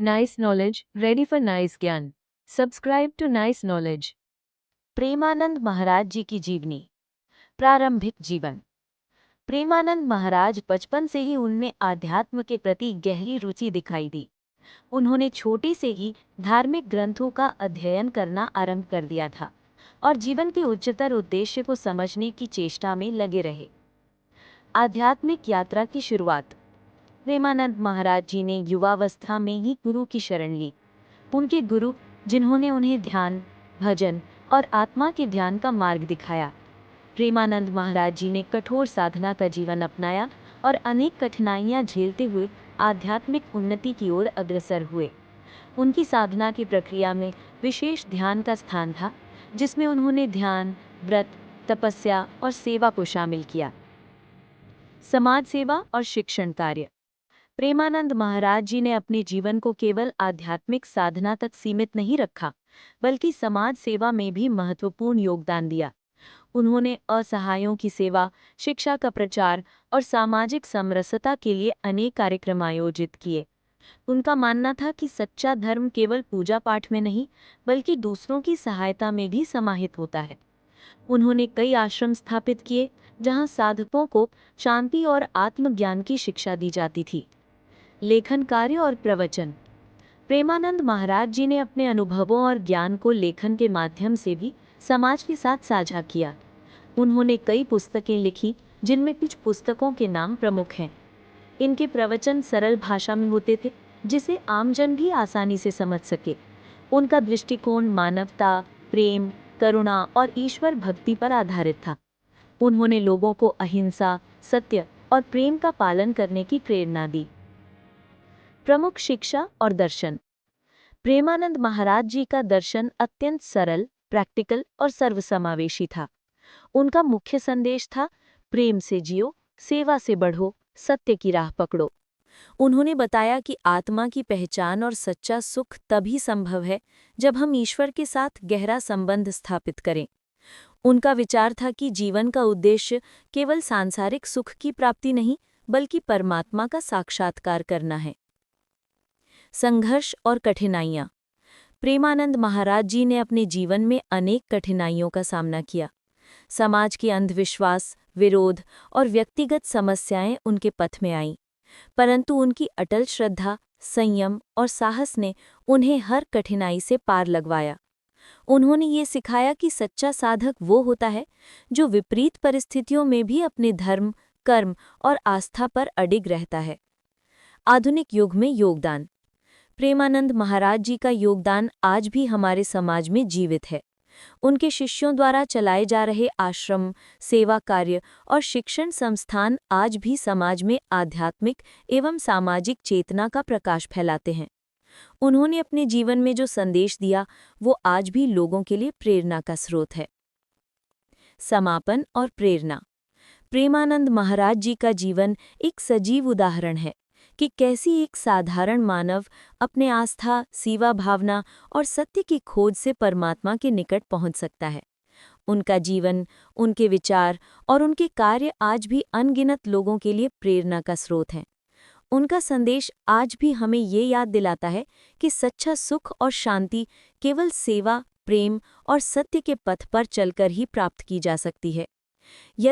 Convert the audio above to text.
Nice knowledge, ready for nice ज्ञान. Subscribe to Nice Knowledge. Premanand Maharaj जी की जीवनी। प्रारंभिक जीवन। प्रेमानंद महाराज बचपन से ही उनमें आध्यात्म के प्रति गहरी रुचि दिखाई दी। उन्होंने छोटे से ही धार्मिक ग्रंथों का अध्ययन करना आरंभ कर दिया था और जीवन के उच्चतर उद्देश्य को समझने की चेष्टा में लगे रहे। आध्यात्मिक यात्रा की शुरुआत। प्रेमानंद महाराज जी ने युवावस्था में ही गुरु की शरण ली। उनके गुरु, जिन्होंने उन्हें ध्यान, भजन और आत्मा के ध्यान का मार्ग दिखाया। प्रेमानंद महाराज जी ने कठोर साधना का जीवन अपनाया और अनेक कठिनाइयां झेलते हुए आध्यात्मिक उन्नति की ओर अग्रसर हुए। उनकी साधना की प्रक्रिया में विशेष ध्यान का स्थान था, जिसमें उन्होंने ध्यान, व्रत, तपस्या और सेवा को शामिल किया। समाज सेवा और शिक्षण कार्य। प्रेमानंद महाराज जी ने अपने जीवन को केवल आध्यात्मिक साधना तक सीमित नहीं रखा, बल्कि समाज सेवा में भी महत्वपूर्ण योगदान दिया। उन्होंने असहायों की सेवा, शिक्षा का प्रचार और सामाजिक समरसता के लिए अनेक कार्यक्रम आयोजित किए। उनका मानना था कि सच्चा धर्म केवल पूजा पाठ में नहीं, बल्कि दूसरों की सहायता में भी समाहित होता है। उन्होंने कई आश्रम स्थापित किए, जहां साधकों को शांति और आत्मज्ञान की शिक्षा दी जाती थी। लेखन कार्य और प्रवचन। प्रेमानंद महाराज जी ने अपने अनुभवों और ज्ञान को लेखन के माध्यम से भी समाज के साथ साझा किया। उन्होंने कई पुस्तकें लिखी, जिनमें कुछ पुस्तकों के नाम प्रमुख हैं। इनके प्रवचन सरल भाषा में होते थे, जिसे आमजन भी आसानी से समझ सके। उनका दृष्टिकोण मानवता, प्रेम, करुणा और ईश्वर भक्ति पर आधारित था। उन्होंने लोगों को अहिंसा, सत्य और प्रेम का पालन करने की प्रेरणा दी। प्रमुख शिक्षा और दर्शन। प्रेमानंद महाराज जी का दर्शन अत्यंत सरल, प्रैक्टिकल और सर्वसमावेशी था। उनका मुख्य संदेश था, प्रेम से जियो, सेवा से बढ़ो, सत्य की राह पकड़ो। उन्होंने बताया कि आत्मा की पहचान और सच्चा सुख तभी संभव है जब हम ईश्वर के साथ गहरा संबंध स्थापित करें। उनका विचार था कि जीवन का उद्देश्य केवल सांसारिक सुख की प्राप्ति नहीं, बल्कि परमात्मा का साक्षात्कार करना है। संघर्ष और कठिनाइयाँ। प्रेमानंद महाराज जी ने अपने जीवन में अनेक कठिनाइयों का सामना किया। समाज की अंधविश्वास, विरोध और व्यक्तिगत समस्याएं उनके पथ में आईं, परंतु उनकी अटल श्रद्धा, संयम और साहस ने उन्हें हर कठिनाई से पार लगवाया। उन्होंने ये सिखाया कि सच्चा साधक वो होता है जो विपरीत परिस्थितियों में भी अपने धर्म, कर्म और आस्था पर अडिग रहता है। आधुनिक युग में योगदान। प्रेमानंद महाराज जी का योगदान आज भी हमारे समाज में जीवित है। उनके शिष्यों द्वारा चलाए जा रहे आश्रम, सेवा कार्य और शिक्षण संस्थान आज भी समाज में आध्यात्मिक एवं सामाजिक चेतना का प्रकाश फैलाते हैं। उन्होंने अपने जीवन में जो संदेश दिया, वो आज भी लोगों के लिए प्रेरणा का स्रोत है। समापन और प्रेरणा। प्रेमानंद महाराज जी का जीवन एक सजीव उदाहरण है कि कैसी एक साधारण मानव अपने आस्था, सेवा भावना और सत्य की खोज से परमात्मा के निकट पहुंच सकता है। उनका जीवन, उनके विचार और उनके कार्य आज भी अनगिनत लोगों के लिए प्रेरणा का स्रोत हैं। उनका संदेश आज भी हमें ये याद दिलाता है कि सच्चा सुख और शांति केवल सेवा, प्रेम और सत्य के पथ पर चलकर ही प्राप्त की जा सकती है।